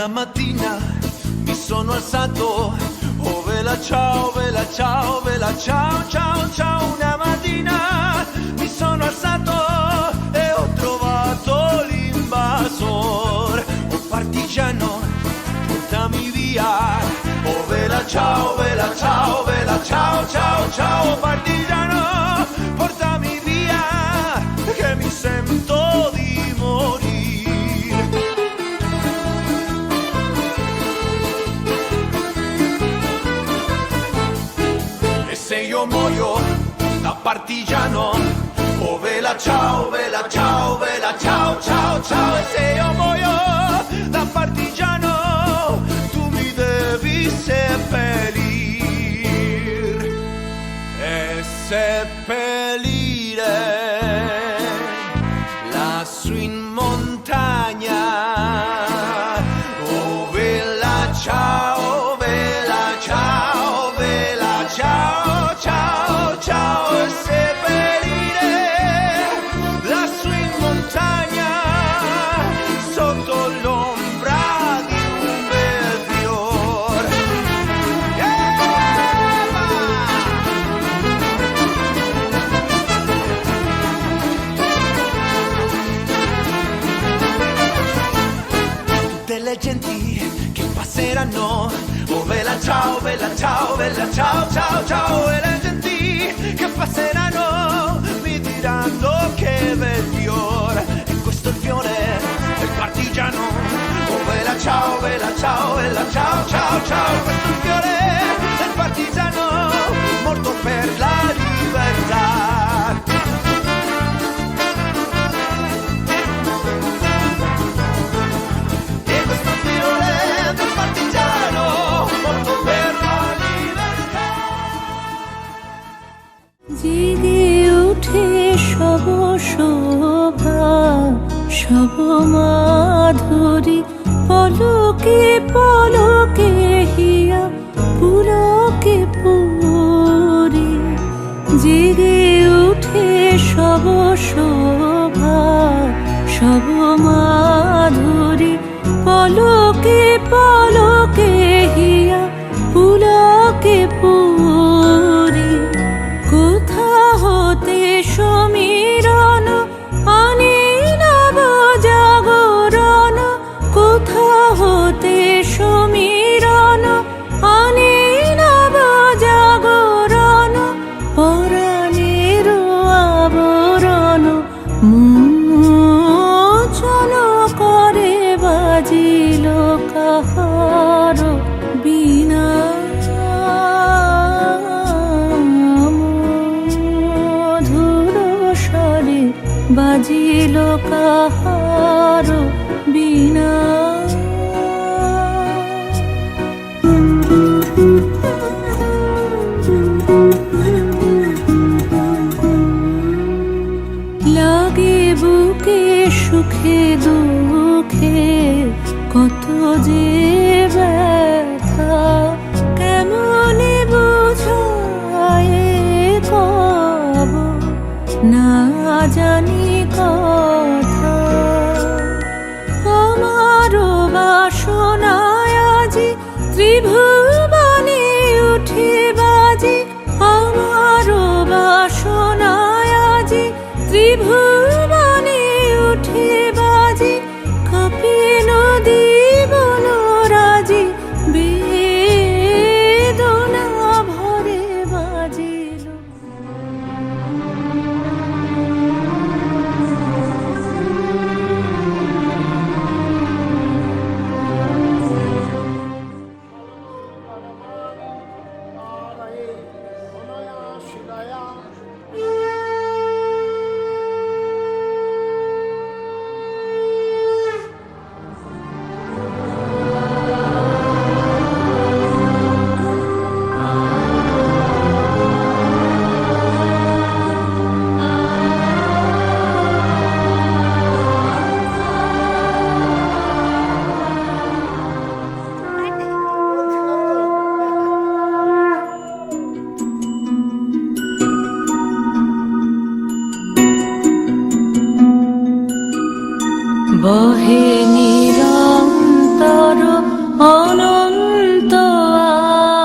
Una mattina mi sono alzato, oh vela ciao, vela ciao, vela ciao, ciao, ciao. Una mattina mi sono alzato e ho trovato l'invasor. Oh partigiano, portami via, oh vela ciao, vela ciao, vela ciao, ciao, ciao. Oh partigiano, portami via, che mi sento di morire. Se io muoio da partigiano, oh vela ciao, vela ciao, vela ciao, ciao, ciao. E se io muoio da partigiano, tu mi devi seppellir e seppellire lassù in montagna. Oh vela ciao, vela ciao, vela ciao. Ciao, ciao, e seppellire lassù in montagna, sotto l'ombra di un bel fior. Tutte le genti che passeranno, oh vela ciao, vela ciao, vela ciao, ciao, ciao. E le genti che passeranno mi diranno che bel fiore. E questo è il fiore del partigiano, oh vela ciao, vela ciao, vela ciao, ciao, ciao. Questo è il fiore del partigiano, morto per la libertà. জেগে উঠে সব শোভা, সব মাধুরী, পলকে পলকে হিয়া পুলকে পুরি। জেগে উঠে সব শোভা, সব মাধুরী, পলকে পলকে হিয়া পুলকে পুরি। কোথা হতে সমীরণ আনে নব জাগরণ, কোথা হতে সমীরণ আনে নব জাগরণ। পরাণের আবরণ মোচন করে বাজিল কাহার বীণা। বাজিল কাহার বীণা। লাগে বুকে সুখে দুঃখে কত যে ব্যথা, কেমনে বুঝায় কব না জানি কথা। আমারও বাসনায় আজি ত্রিভুবনে উঠে বাজি, আমারও বাসনায় আজি ত্রিভুবনে উঠে বাজি। কাঁপে নদী বনরাজি, বেদনা ভরে বাজিল। বহে নিরন্তর অনন্ত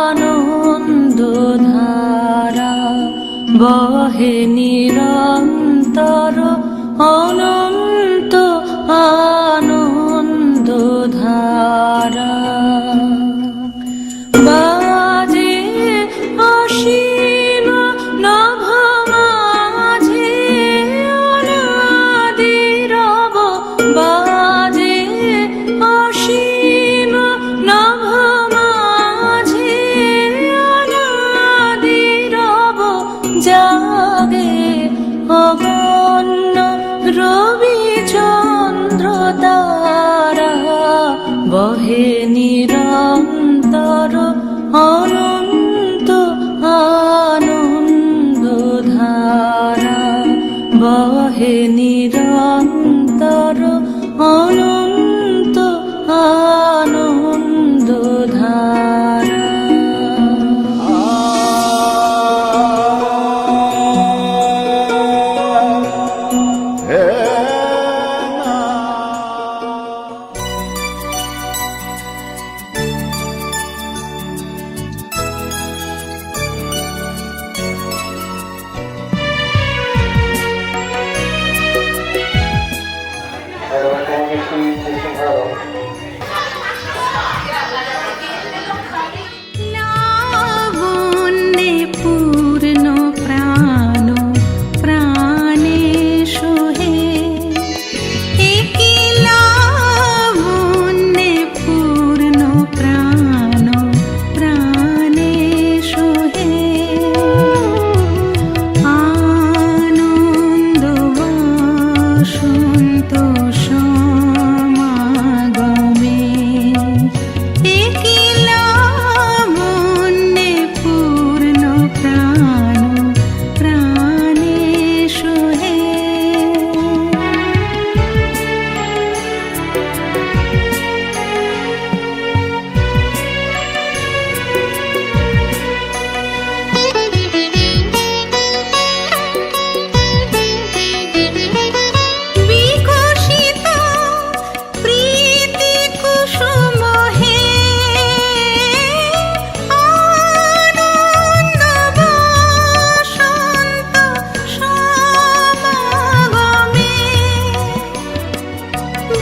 আনন্দ ধারা বহে নিরন্তর অনন্ত আনন্দ ধারা বাজে অসীম নভ মাঝে অনাদিরব বাজে অসীম নভ মাঝে অনাদিরব জাগে অগণ্য রবি চন্দ্র তারা বহে নিরন্তর অনন্ত আনন্দ ধারা বহে নিরন্তর অনন্ত আনন্দ ধারা লাবণ্যে পূর্ণ প্রাণ প্রাণে সোহে একি লাবণ্যে পূর্ণ প্রাণ প্রাণে সোহে আনন্দ বসন্ত সমাগমে একি লাবণ্যে পূর্ণ প্রাণ প্রাণে সোহে বিকশিত প্রীতি কুসুম হে আনন্দ বসন্ত সমাগমে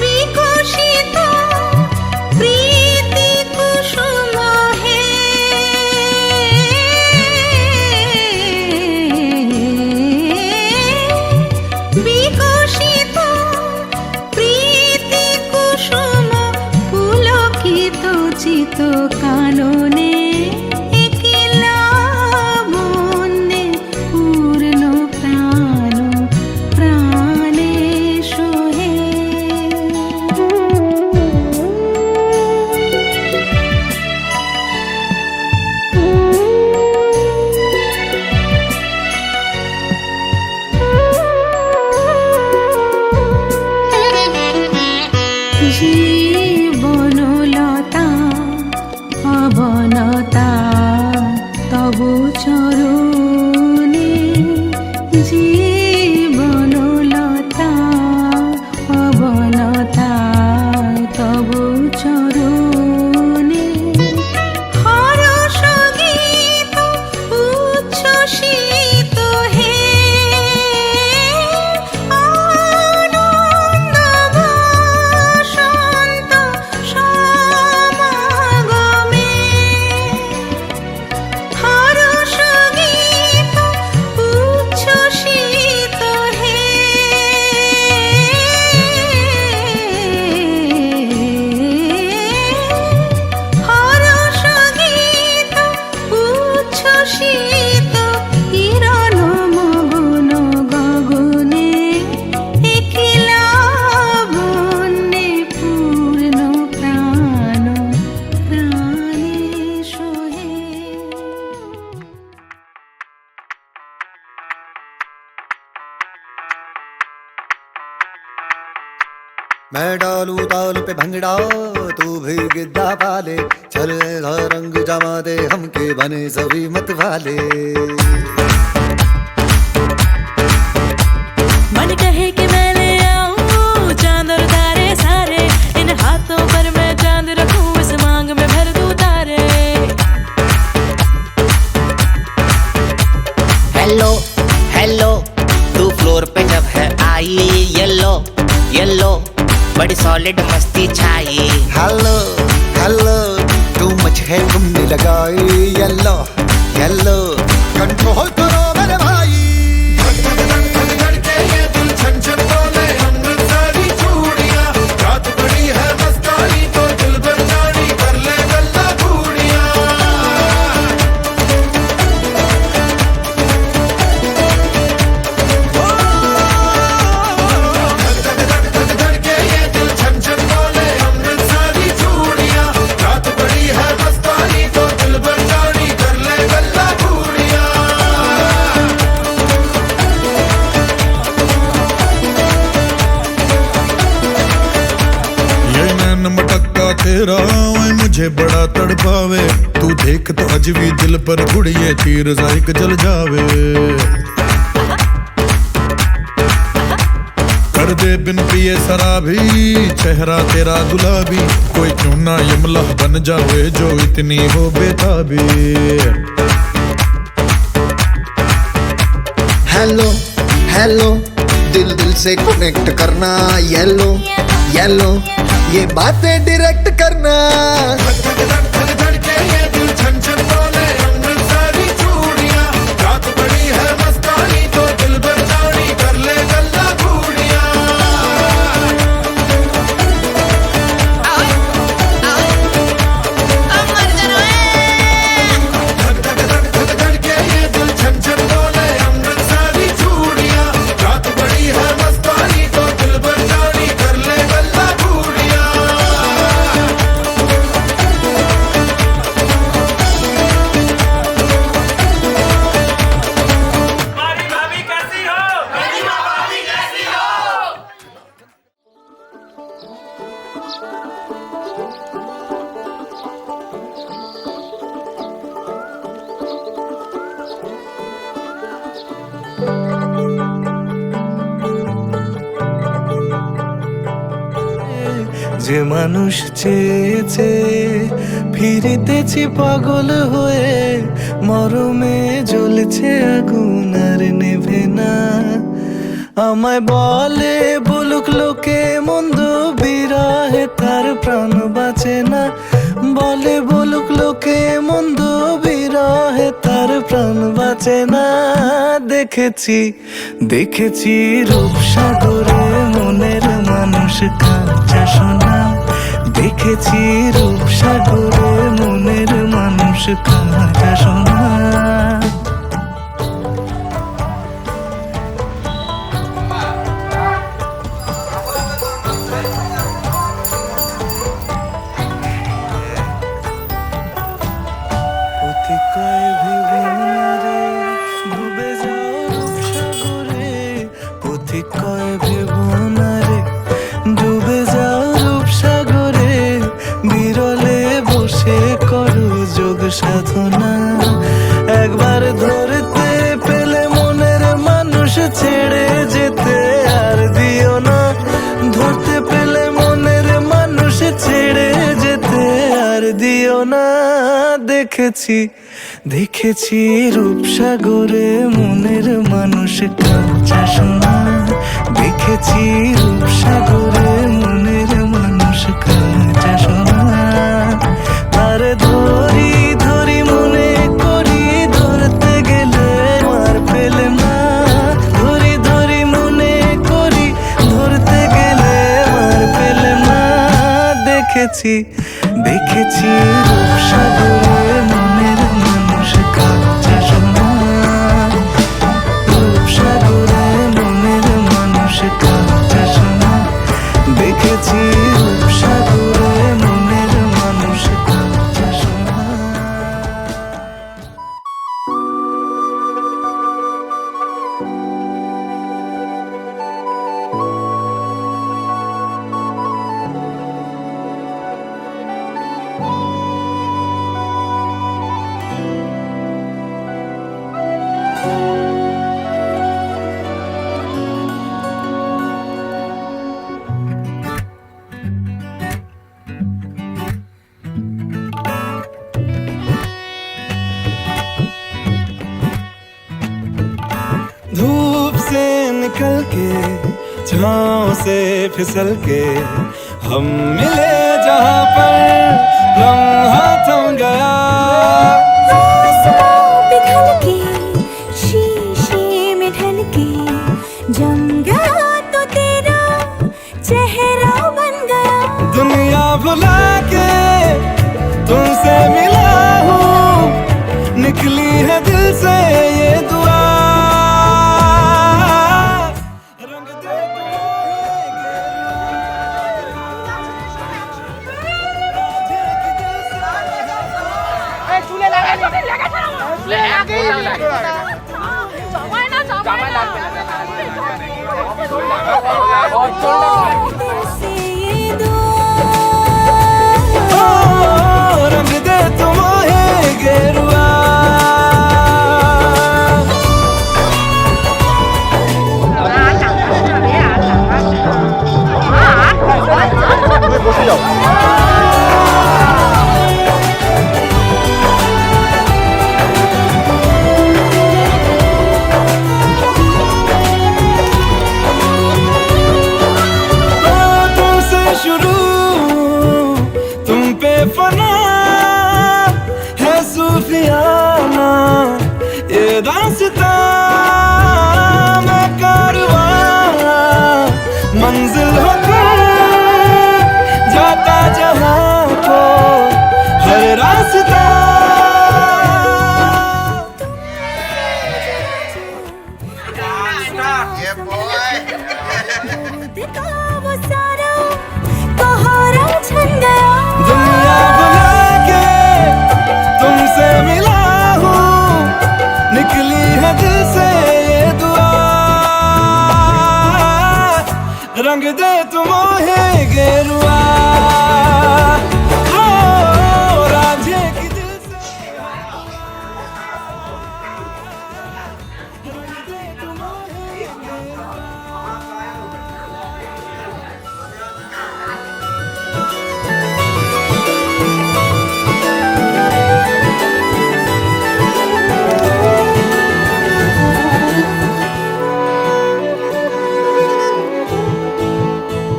বিকশিত প্রীতি কুসুম হে বিকশিত প্রীতি কুসুম পুলকিত চিত কাননে একি লাবণ্যে পূর্ণ প্রাণ প্রাণে সোহে জীবনলতা অবনতা তব চরণে জীবনলতা অবনতা তব চরণে হরষ গীত উচ্ছ্বসিত হে আনন্দ বসন্ত সমাগমে হরষ গীত উচ্ছ্বসিত হে হরষ গীত উচ্ছ্বসিত কিরণ মগন গগনে একি লাবণ্যে পূর্ণ প্রাণ প্রাণে সোহে मैं डालू ताल पे भंगड़ा तू भी गिद्दा पाले चल ऐसा रंग जमा दे हमके बने सभी मत वाले मन कहे कि मैं ले आऊं चांद और तारे सारे इन हाथों पर मैं चांद रखूं इस मांग हेलो तू फ्लोर पे जब है आई, येलो येलो बड़ी सॉलिड मस्ती छाई। हेलो हेलो तू मुझे घूमने लगाई, येलो येलो कंट्रोल करो मेरे भाई। तेरा ओए मुझे बड़ा तड़पावे, तू देख तो अज भी दिल पर गुड़िए तीर जाइक जल जावे। कर दे बिन पिए शराबी चेहरा तेरा गुलाबी, कोई क्यों ना यमला बन जावे जो इतनी हो बेताबी। हेलो हेलो दिल दिल से कनेक्ट करना, येलो येलो ये बातें डायरेक्ट करना। যে মানুষ চেয়েছে ফিরিতেছি পাগল হয়ে, মরমে জ্বলছে আগুন আর নেভে না। আমায় বলে বলুক লোকে মন্দ, বিরহে তার প্রাণ বাঁচে না। বলে বলুক লোকে মন্দ, বিরহে তার প্রাণ বাঁচে না। দেখেছি দেখেছি রূপসাগরে মনের মানুষ কাঁচা সোনা। দেখেছি রূপসাগরে মনের মানুষ কাঁচা সোনা। পথিকায় ভেবনারে ডুবে যাও রূপসাগরে, পথিকায় ভেবনারে ডুবে যাও রূপসাগরে। বিরলে বসে করো যোগ সাধনা, একবার ধরতে পেলে মনের মানুষ ছেড়ে যেতে আর দিও না। ধরতে পেলে মনের মানুষ ছেড়ে যেতে আর দিও না। দেখেছি দেখেছি রূপসাগরে মনের মানুষ কাঁচা সোনা। দেখেছি রূপসাগরে মনের মানুষ কাঁচা সোনা। তার ধরি ধরি মনে করি, ধরতে গেলে আর পেলে না। ধরি ধরি মনে করি, ধরতে গেলে আর পেলে না। দেখেছি দেখেছি রূপসাগরে মনের মানুষ কাঁচা সোনা। রূপসাগরে মনের মানুষ কাঁচা সোনা। দেখেছি রূপসাগরে মনের মানুষ কাঁচা সোনা। धूप से निकल के छाँव से फिसल के हम मिले जहाँ पर लम्हा थम गया। आसमां पिघल के शीशे में ढल के जम गया तो तेरा चेहरा बन गया। दुनिया भुला के तुमसे मिला हूँ, निकली है दिल से ये दुआ। रंग दे दिल से ये दुआ। रंग दे तुम गेरुआ। तुमसे शुरू तुम पे फना है सूफियाना ये दास्तां। मैं कारवां मंजिल हो तुम, जाता जहाँ को हर रास्ता। खुद का वो सारा कोहरा छन गया। दुनिया बुला के तुमसे मिला हूँ, निकली है दिल से ये दुआ। रंग दे तुम गेरुआ। ओ रांझे की दिल से रंग दे तुम गेरुआ।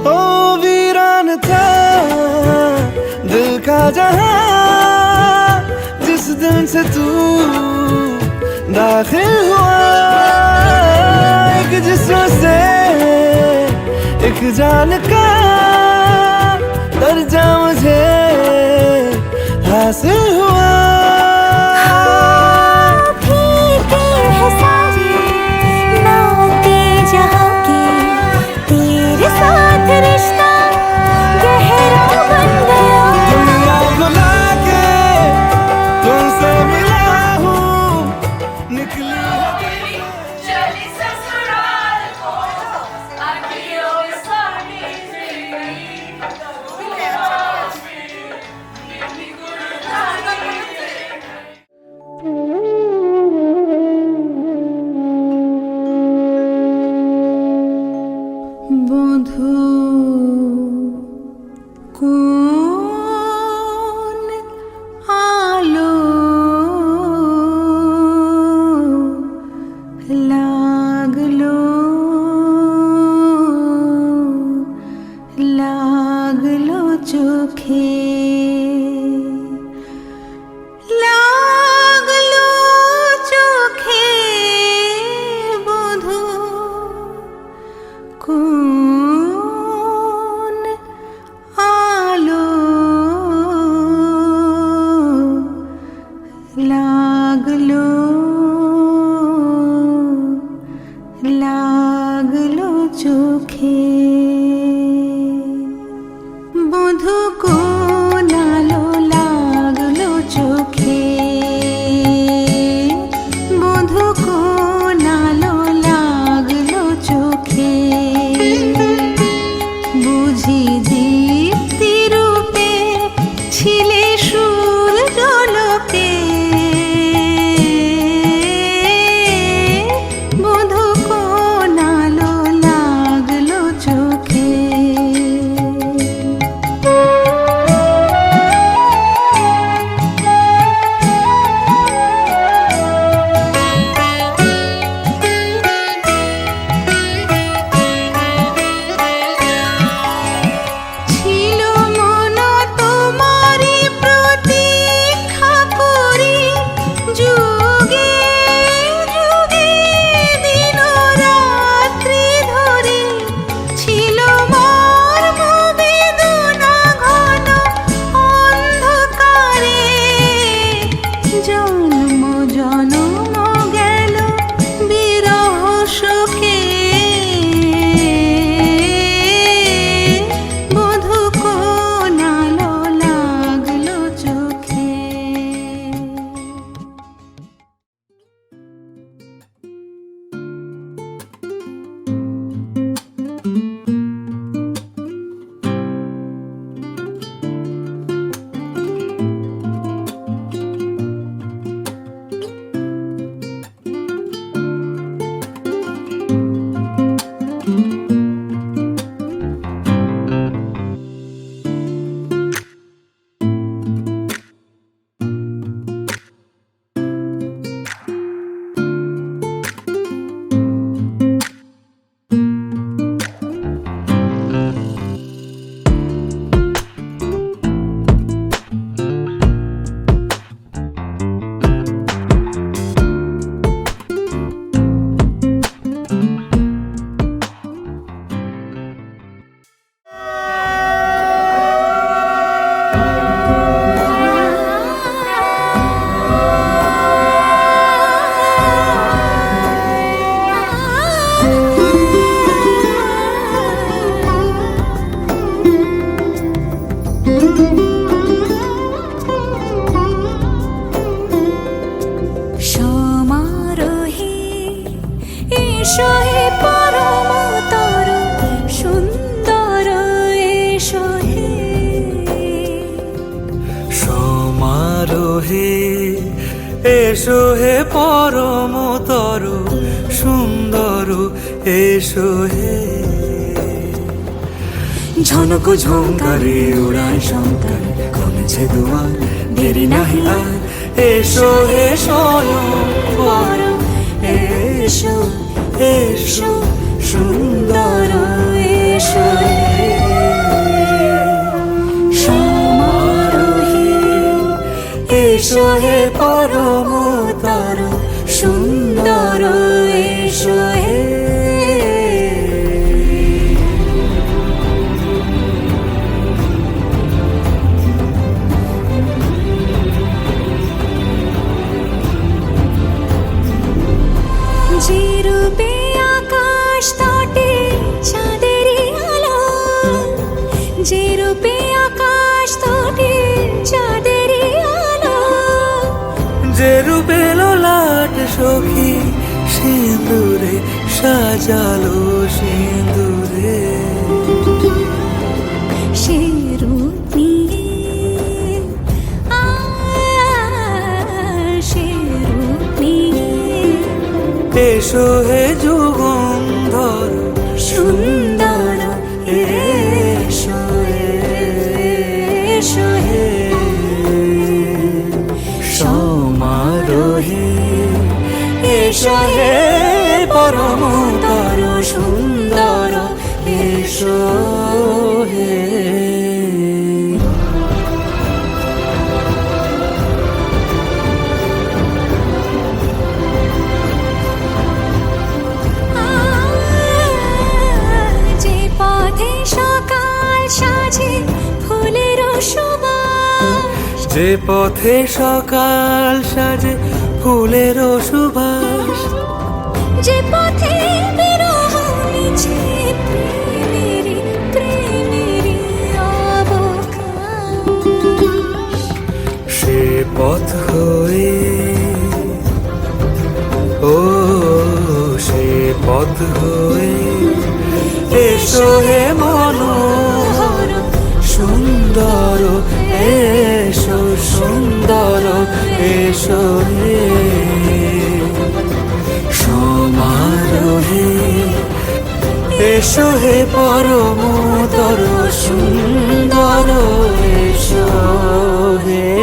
ओ वीरान था दिल का जहां, जिस दिन से तू दाखिल हुआ। एक जिस्म से एक जान का दर्जा मुझे हासिल हुआ। फीके हैं सारे नाते जहाँ के, तेरे साथ रिश्ता गहरा बन गया। दुनिया भुला के तुमसे मिला हूँ, निकली है दिल से। चली ससुराल को अखियों में साड़ी तेरी, मेरी गुड़दानी বধূ কোন আলো লাগলো লাগলো চোখে, লাগলো চোখে বধূ কোন আলো লাগলো লাগলো চোখে। বধূ কোন আলো লাগলো চোখে, বধূ কোন আলো লাগলো চোখে। বুঝি দীপ্তি রূপে ছিলে সূর্যলোকে, বধূ কোন আলো লাগলো চোখে। এসো হে পরমতর সুন্দর এসো হে সমারোহে এসো হে পরমতর সুন্দর এসো হে ঝনক ঝঙ্কারে উড়ায় শঙ্কর খুলেছে দুয়ার দেরি নাহি আর এসো হে স্বয়ং পরম এসো এসো সুন্দর এসো হে সমারোহে এসো হে পরমতর সুন্দর এসো হে যে রূপে আকাশ তটে চাঁদেরই আলো যে রূপে আকাশ তটে চাঁদেরই আলো যে রূপে লোলাট সখী সিঁদুরে সাজালো সিঁদুরে সে রূপ নিয়ে সে রূপ নিয়ে এসো হে যুগন্ধর সুন্দর এসো এসো হে সমারোহে এসো হে পরমতর সুন্দর এসো হে যে পথে সকাল সাজে ফুলের সুবাস যে পথে সকাল সাজে ফুলের সুবাস যে পথে বিরহ মিছে প্রেমেরই প্রেমেরই অবকাশ সে পথ হয়ে ও সে পথ হয়ে এসো হে মনোহর সুন্দর এসো সুন্দর এসো হে সমারোহে এসো হে পরমতর সুন্দর এসো হে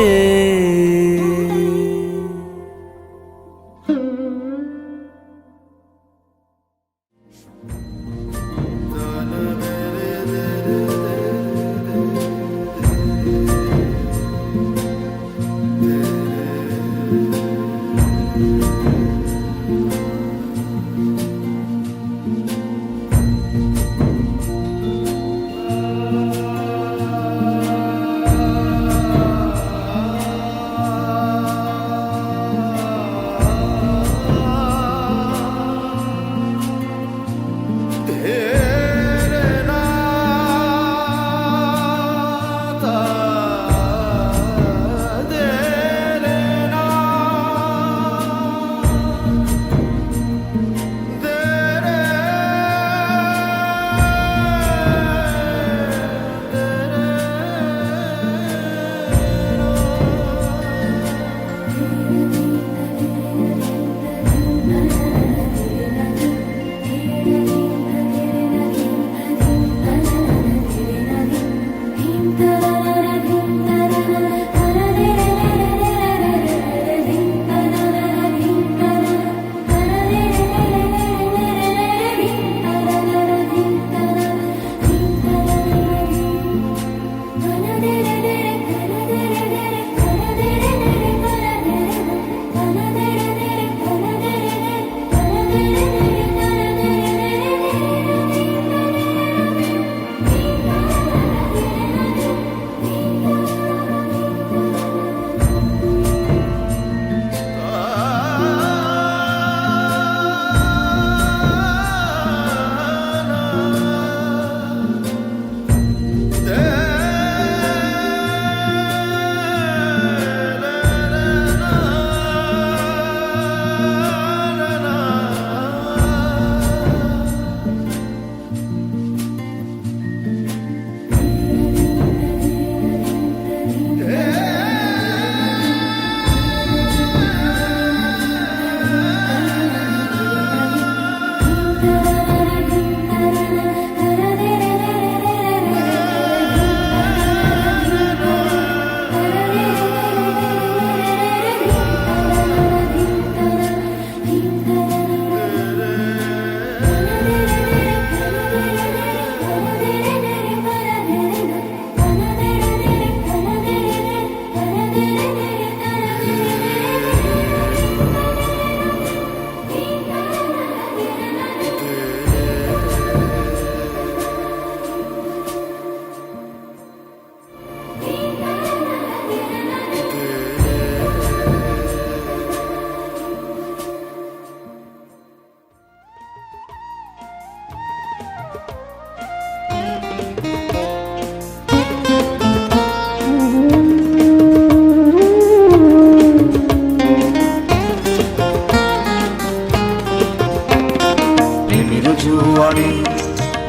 প্রেমের জুয়ারে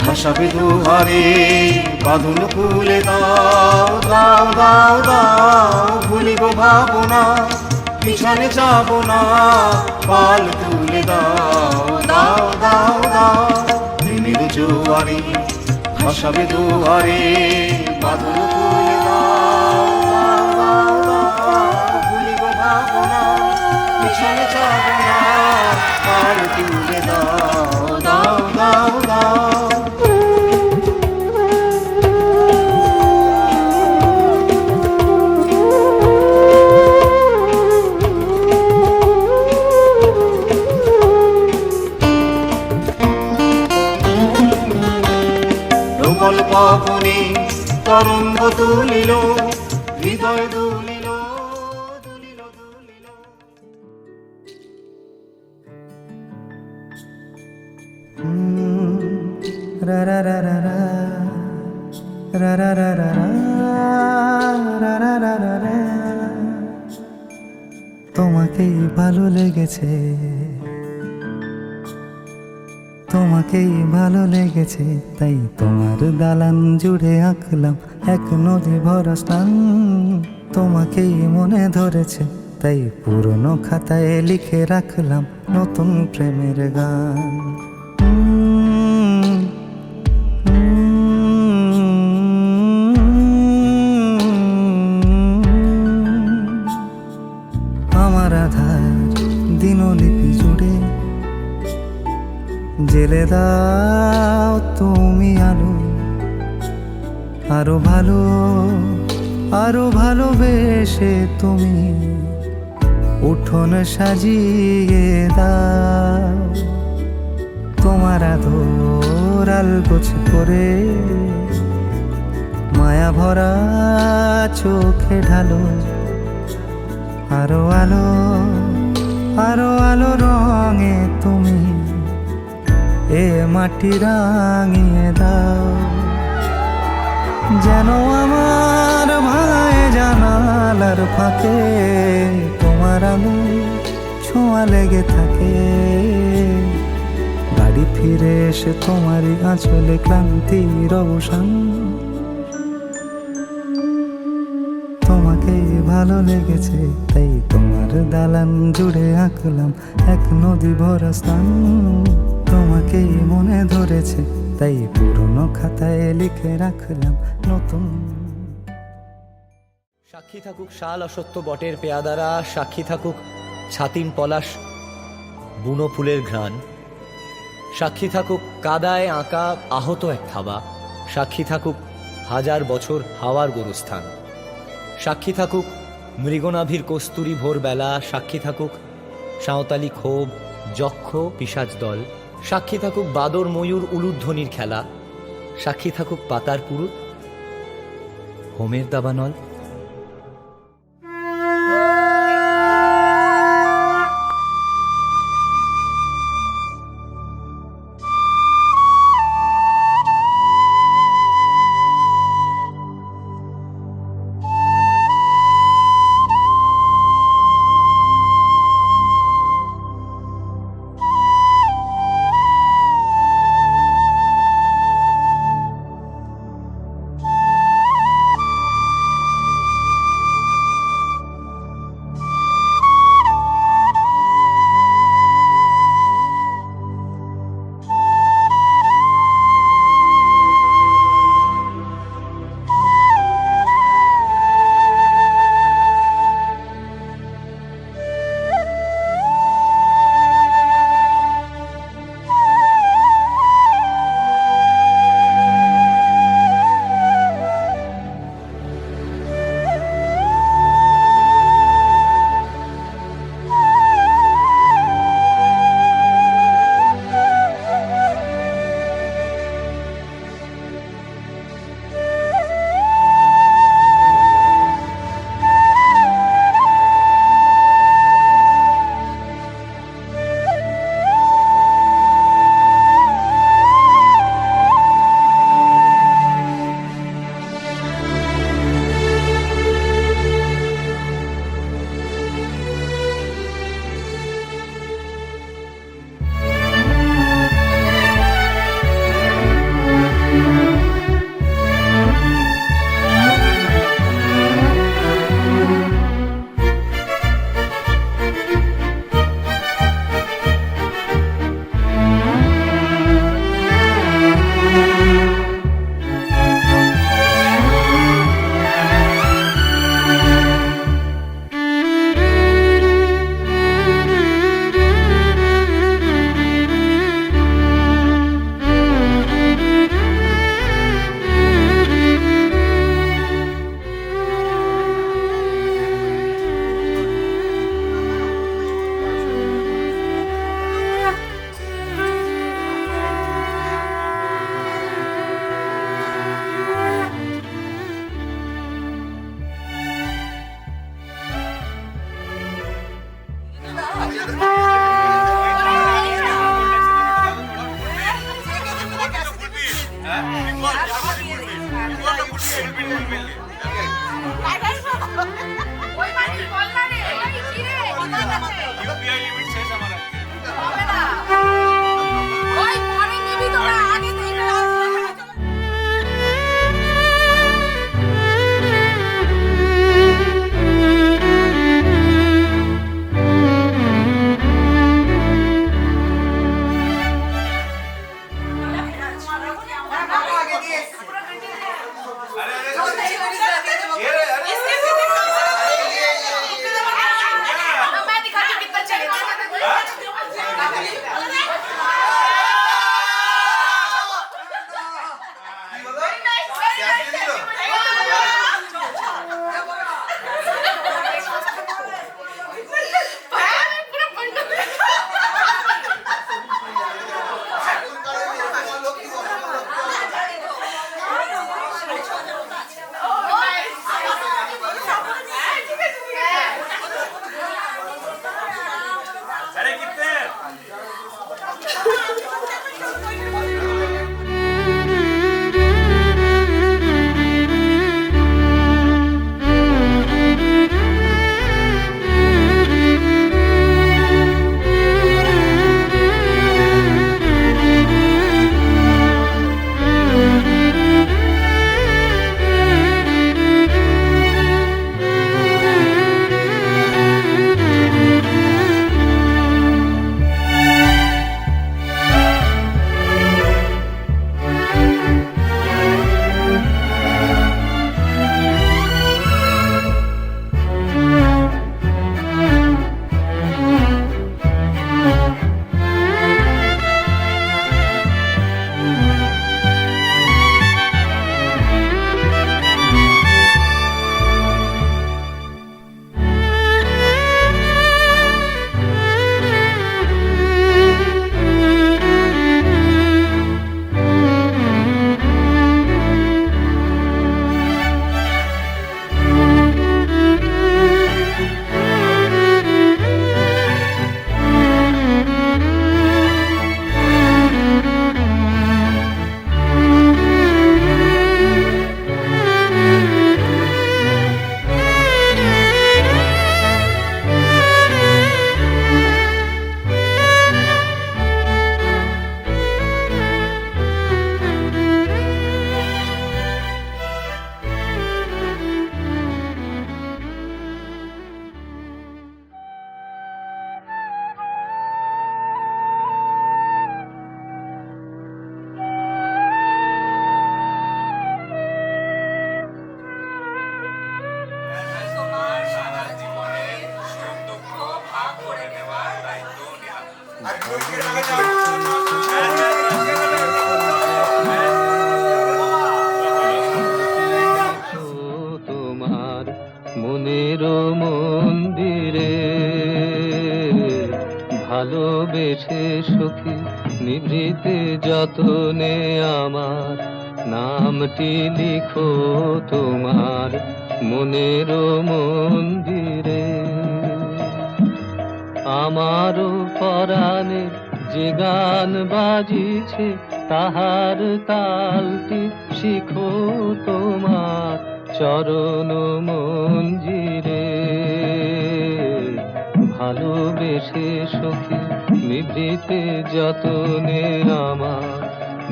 ভাসাবে দুয়ারে বাঁধন খুলে দাও দাও দাও দাও ভুলিব ভাবনা পিছনে যাব না পাল তুলে দাও দাও দাও দাও প্রেমের জুয়ারে ভাসাবে দুয়ারে বাঁধন খুলে দাও দাও দাও দাও ভুলিব ভাবনা পিছনে যাব না পাল তুলে দাও দাও দাও দাও প্রবল পবনে তরঙ্গ তুলিল হৃদয় দুলিল দুলিল দুলিল রা রা রা রা রা রা রা রা রা রা রা রা রা রা। তোমাকেই ভালো লেগেছে, তোমাকেই ভালো লেগেছে, তাই তোমার দালান জুড়ে আঁকলাম এক নদী ভরা স্নান। তোমাকেই মনে ধরেছে, তাই পুরনো খাতায় লিখে রাখলাম নতুন প্রেমের গান। আমার আধার দিনলিপি জুড়ে জেলে দাও তুমি আলো, আরো ভালো আরো ভালোবেসে তুমি উঠোন সাজিয়ে দাও। তোমার আদর আলগোছ করে মায়া ভরা চোখে ঢালো, আরো আলো আরো আলো রঙে তুমি এ মাটি রাঙিয়ে দাও। যেন আমার ভাঙায় জানালার ফাঁকে তোমার আলো ছোঁয়া লেগে থাকে। বাড়ি ফিরে এসে তোমারই আঁচলে ক্লান্তির অবসান। তোমাকেই ভালো লেগেছে, তাই তোমার দালান জুড়ে আঁকলাম এক নদী ভরা স্থান। তোমাকেই মনে ধরেছে, তাই পুরনো খাতায় লিখে রাখলাম নতুন। সাক্ষী থাকুক শাল অসত্য বটের পেয়াদারা, সাক্ষী থাকুক ছাতিম পলাশ বুনো ফুলের ঘ্রাণ, সাক্ষী থাকুক কাদায় আঁকা আহত এক থাবা, সাক্ষী থাকুক হাজার বছর হাওয়ার গোরস্থান, সাক্ষী থাকুক মৃগনাভির কস্তুরী ভোরবেলা, সাক্ষী থাকুক সাঁওতালি ক্ষোভ যক্ষ পিশাচ দল, সাক্ষী থাকুক বাদর ময়ূর উলুধ্বনির খেলা, সাক্ষী থাকুক পাতার পুরুত হোমের দাবানল। ওই বাড়ি বল না রে ওই কি রে কোথায় গেছে ইউপিআই লিমিট শেষ আমার হবে না ওই পরে নিবি তোরা আগে থেকে मैं दिखाती हूं कितना चाहिए তোমার মনের মন্দিরে ভালোবেসে সখী নিভৃতে যতনে আমার নামটি লিখো তোমার মনের মন্দিরে। আমারও পরাণে যে গান বাজিছে তাহার তালটি শিখো তোমার চরণ মঞ্জিরে। ভালোবেসে সখী নিভৃতে যতনে আমার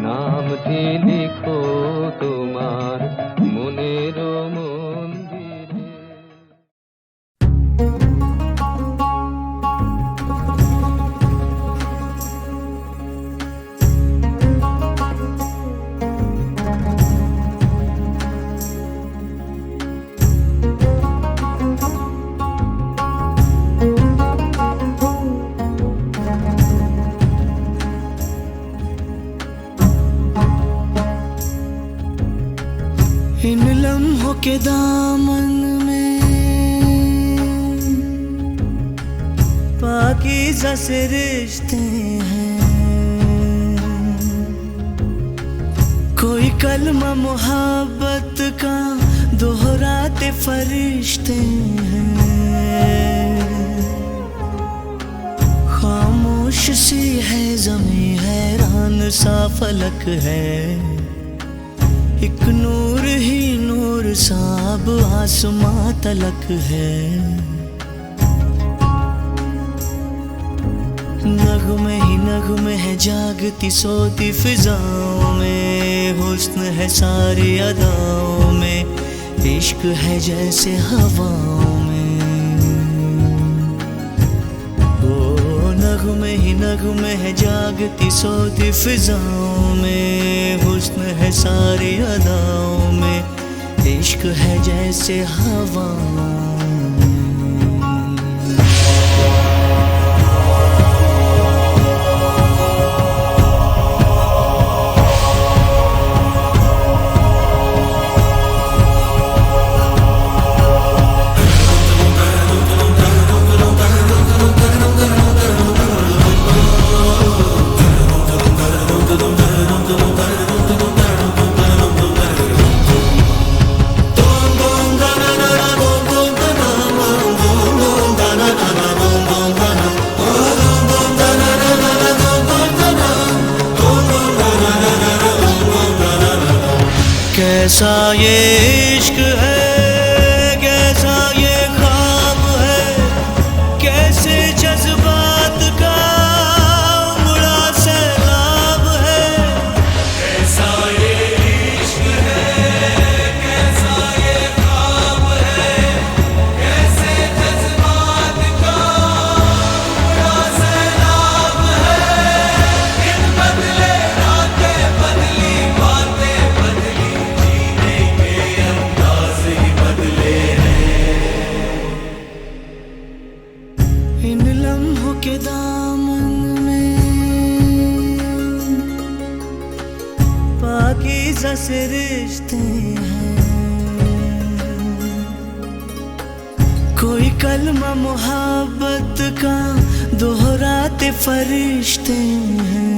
নামটি লিখো তোমার মনের মন্দিরে। इन लम्हों के दामन में पाकीज़ा से रिश्ते हैं। कोई कलमा मोहब्बत का दोहराते फरिश्ते हैं। खामोश सी है ज़मीं, हैरान सा फलक है। एक नूर ही नूर साब आसमां तलक है। नगमे ही नगमे है जागती सोती फिजाओं में, हुस्न है सारी अदाओं में, इश्क है जैसे हवाओं में। ओ नगमे ही नगमे है जागती सोती फिजाओं में, हुस्न है सारी अदाओं में, इश्क है जैसे हवाओं। कैसा ये इश्क है, कैसा ये ख्वाब है, कैसे जज्बात का उमड़ा सैलाब है। कैसा ये इश्क है, कैसा ये ख्वाब है, कैसे जज्बात का उमड़ा सैलाब है। इन बदले रातें बदली बातें बदली, इन लम्हों के दामन में पाकीज़ा से रिश्ते हैं। कोई कलमा मोहब्बत का दोहराते फरिश्ते हैं।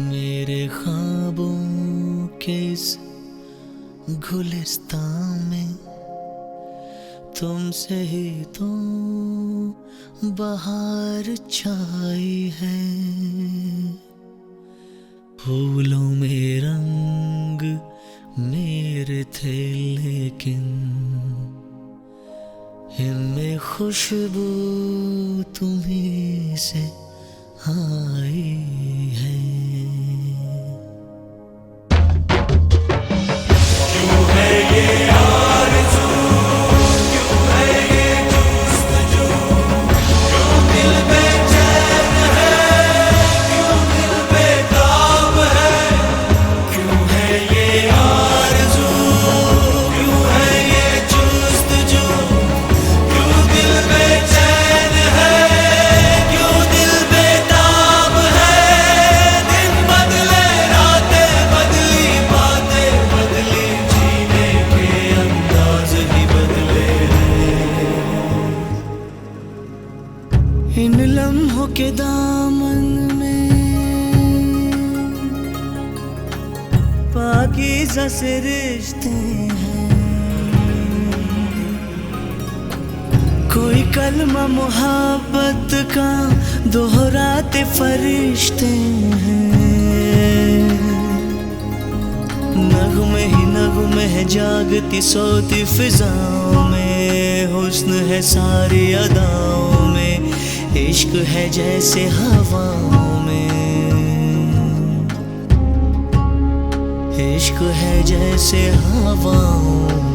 मेरे ख्वाबों के इस गुलिस्तान में तुमसे ही तो बहार छाई है। फूलों में रंग मेरे थे लेकिन इनमें खुशबू तुम्हीं से आई है। इन लम्हों के दामन में पाकीज़ा से रिश्ते हैं। कोई कलमा मोहब्बत का दोहराते फरिश्ते हैं, नगमे ही नगमे है जागती सोती फिजाओं में, हुस्न है सारी अदाओं में, इश्क है जैसे हवाओं में, इश्क है जैसे हवाओं